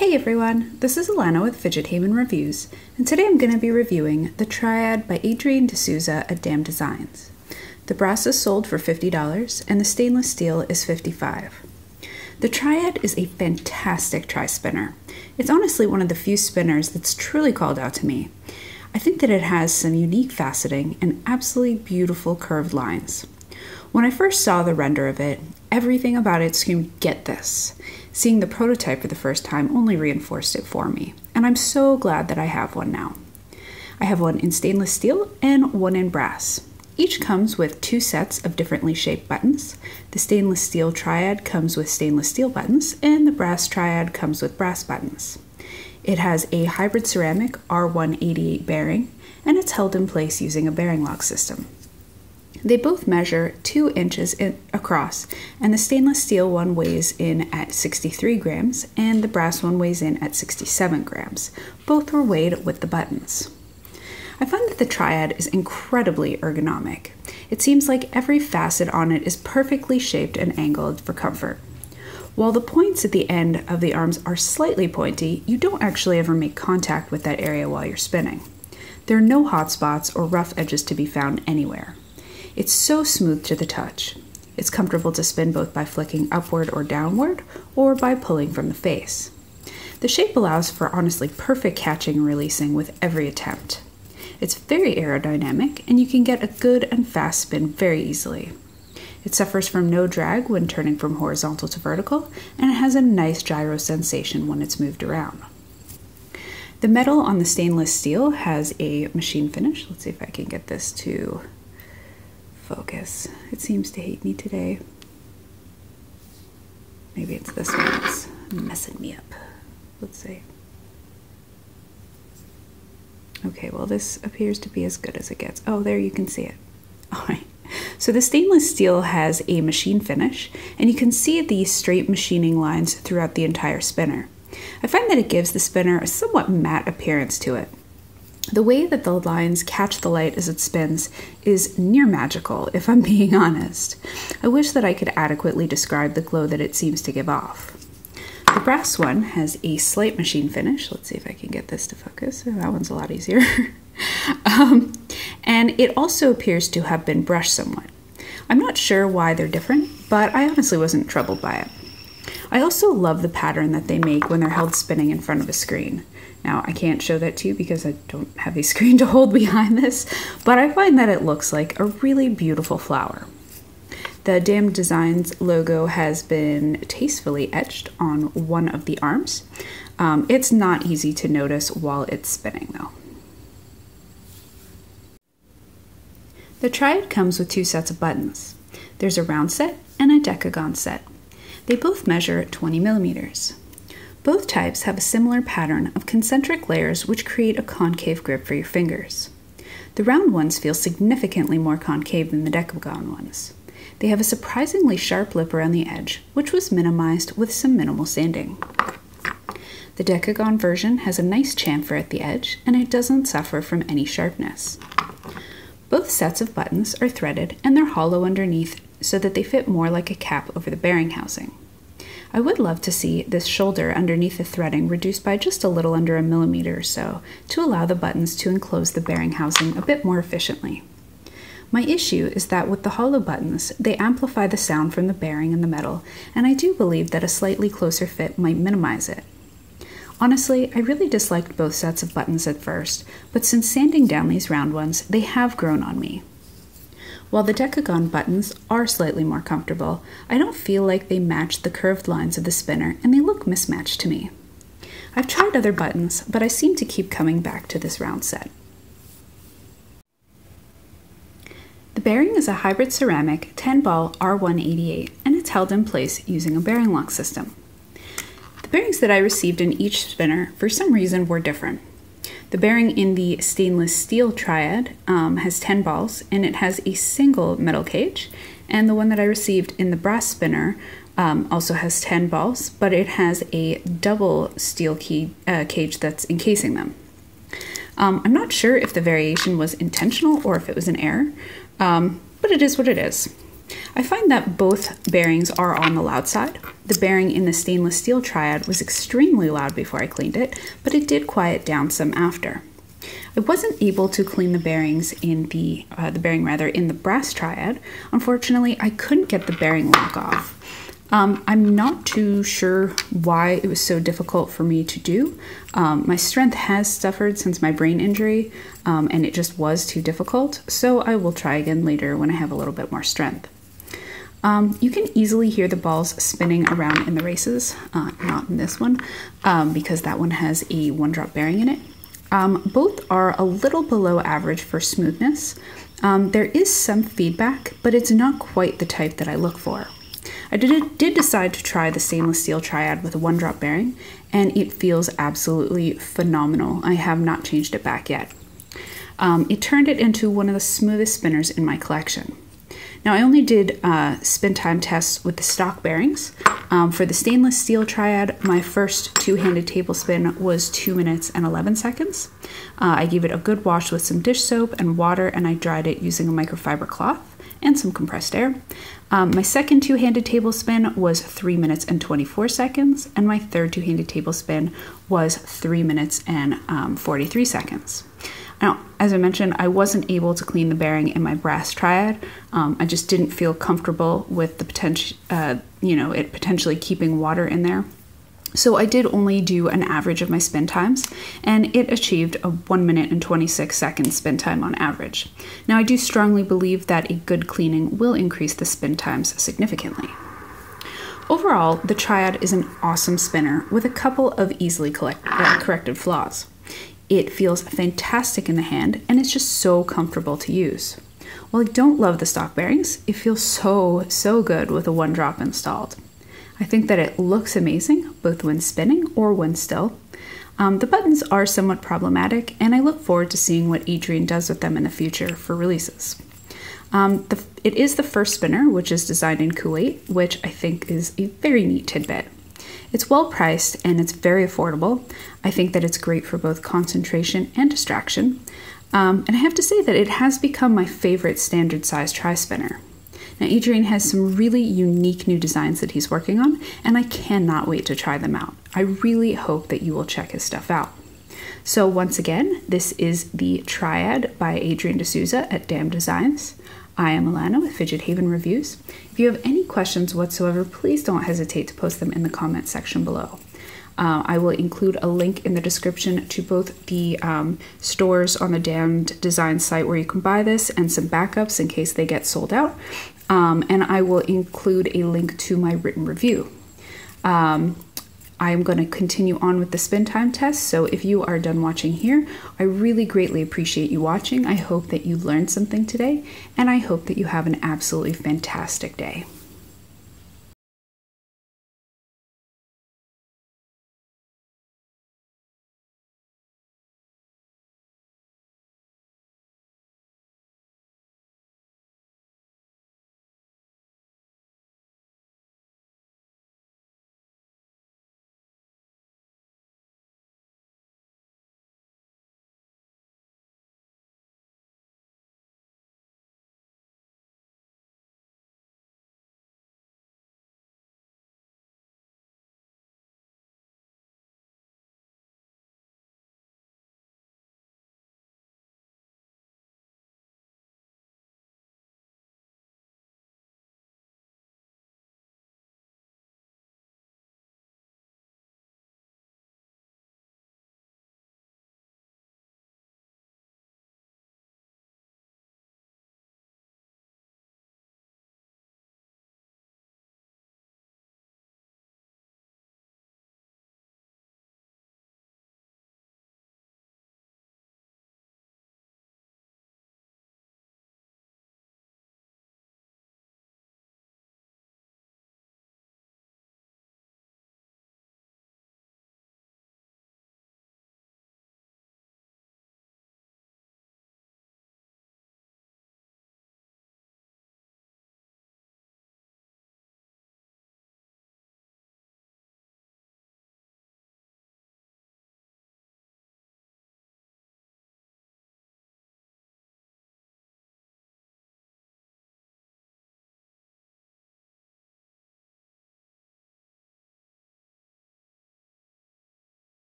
Hey everyone, this is Alana with FidgetHaven Reviews, and today I'm going to be reviewing the Triad by Adrienne D'Souza at Dam Designs. The brass is sold for $50 and the stainless steel is $55. The Triad is a fantastic tri-spinner. It's honestly one of the few spinners that's truly called out to me. I think that it has some unique faceting and absolutely beautiful curved lines. When I first saw the render of it, everything about it screamed, "Get this!" Seeing the prototype for the first time only reinforced it for me, and I'm so glad that I have one now. I have one in stainless steel and one in brass. Each comes with two sets of differently shaped buttons. The stainless steel Triad comes with stainless steel buttons, and the brass Triad comes with brass buttons. It has a hybrid ceramic R188 bearing, and it's held in place using a bearing lock system. They both measure 2 inches across, and the stainless steel one weighs in at 63 grams, and the brass one weighs in at 67 grams. Both were weighed with the buttons. I find that the Triad is incredibly ergonomic. It seems like every facet on it is perfectly shaped and angled for comfort. While the points at the end of the arms are slightly pointy, you don't actually ever make contact with that area while you're spinning. There are no hot spots or rough edges to be found anywhere. It's so smooth to the touch. It's comfortable to spin both by flicking upward or downward, or by pulling from the face. The shape allows for honestly perfect catching and releasing with every attempt. It's very aerodynamic, and you can get a good and fast spin very easily. It suffers from no drag when turning from horizontal to vertical, and it has a nice gyro sensation when it's moved around. The metal on the stainless steel has a machine finish. Let's see if I can get this to focus. It seems to hate me today. Maybe it's this one that's messing me up. Let's see. Okay, well this appears to be as good as it gets. Oh, there you can see it. All right. So the stainless steel has a machine finish, and you can see these straight machining lines throughout the entire spinner. I find that it gives the spinner a somewhat matte appearance to it. The way that the lines catch the light as it spins is near magical, if I'm being honest. I wish that I could adequately describe the glow that it seems to give off. The brass one has a slight machine finish. Let's see if I can get this to focus. Oh, that one's a lot easier. And it also appears to have been brushed somewhat. I'm not sure why they're different, but I honestly wasn't troubled by it. I also love the pattern that they make when they're held spinning in front of a screen. Now, I can't show that to you because I don't have a screen to hold behind this, but I find that it looks like a really beautiful flower. The Dam Designs logo has been tastefully etched on one of the arms. It's not easy to notice while it's spinning, though. The Triad comes with 2 sets of buttons. There's a round set and a decagon set. They both measure 20 millimeters. Both types have a similar pattern of concentric layers which create a concave grip for your fingers. The round ones feel significantly more concave than the decagon ones. They have a surprisingly sharp lip around the edge, which was minimized with some minimal sanding. The decagon version has a nice chamfer at the edge, and it doesn't suffer from any sharpness. Both sets of buttons are threaded, and they're hollow underneath so that they fit more like a cap over the bearing housing. I would love to see this shoulder underneath the threading reduced by just a little under a millimeter or so to allow the buttons to enclose the bearing housing a bit more efficiently. My issue is that with the hollow buttons, they amplify the sound from the bearing and the metal, and I do believe that a slightly closer fit might minimize it. Honestly, I really disliked both sets of buttons at first, but since sanding down these round ones, they have grown on me. While the decagon buttons are slightly more comfortable, I don't feel like they match the curved lines of the spinner, and they look mismatched to me. I've tried other buttons, but I seem to keep coming back to this round set. The bearing is a hybrid ceramic 10-ball R188, and it's held in place using a bearing lock system. The bearings that I received in each spinner, for some reason, were different. The bearing in the stainless steel Triad has 10 balls, and it has a single metal cage, and the one that I received in the brass spinner also has 10 balls, but it has a double steel cage that's encasing them. I'm not sure if the variation was intentional or if it was an error, but it is what it is. I find that both bearings are on the loud side. The bearing in the stainless steel Triad was extremely loud before I cleaned it, but it did quiet down some after. I wasn't able to clean the bearings in the brass Triad. Unfortunately, I couldn't get the bearing lock off. I'm not too sure why it was so difficult for me to do. My strength has suffered since my brain injury, and it just was too difficult, so I will try again later when I have a little bit more strength. You can easily hear the balls spinning around in the races, not in this one, because that one has a 1-drop bearing in it. Both are a little below average for smoothness. There is some feedback, but it's not quite the type that I look for. I did decide to try the stainless steel Triad with a 1-drop bearing, and it feels absolutely phenomenal. I have not changed it back yet. It turned it into one of the smoothest spinners in my collection. Now, I only did spin time tests with the stock bearings. For the stainless steel Triad, my first two-handed table spin was 2 minutes and 11 seconds. I gave it a good wash with some dish soap and water, and I dried it using a microfiber cloth and some compressed air. My second two-handed table spin was 3 minutes and 24 seconds, and my third two-handed table spin was 3 minutes and 43 seconds. Now, as I mentioned, I wasn't able to clean the bearing in my brass Triad. I just didn't feel comfortable with the potential, it potentially keeping water in there. So I did only do an average of my spin times, and it achieved a 1 minute and 26 seconds spin time on average. Now, I do strongly believe that a good cleaning will increase the spin times significantly. Overall, the Triad is an awesome spinner with a couple of easily corrected flaws. It feels fantastic in the hand, and it's just so comfortable to use. While I don't love the stock bearings, it feels so good with a 1-drop installed. I think that it looks amazing, both when spinning or when still. The buttons are somewhat problematic, and I look forward to seeing what Adrian does with them in the future for releases. It is the first spinner, which is designed in Kuwait, which I think is a very neat tidbit. It's well priced and it's very affordable. I think that it's great for both concentration and distraction. And I have to say that it has become my favorite standard size tri-spinner. Now, Adrian has some really unique new designs that he's working on, and I cannot wait to try them out. I really hope that you will check his stuff out. So once again, this is the Triad by Adrian D'Souza at Dam Designs. I am Alana with FidgetHaven Reviews. If you have any questions whatsoever, please don't hesitate to post them in the comment section below. I will include a link in the description to both the stores on the Damned Design site where you can buy this and some backups in case they get sold out. And I will include a link to my written review. I am going to continue on with the spin time test, so if you are done watching here, I really greatly appreciate you watching. I hope that you learned something today, and I hope that you have an absolutely fantastic day.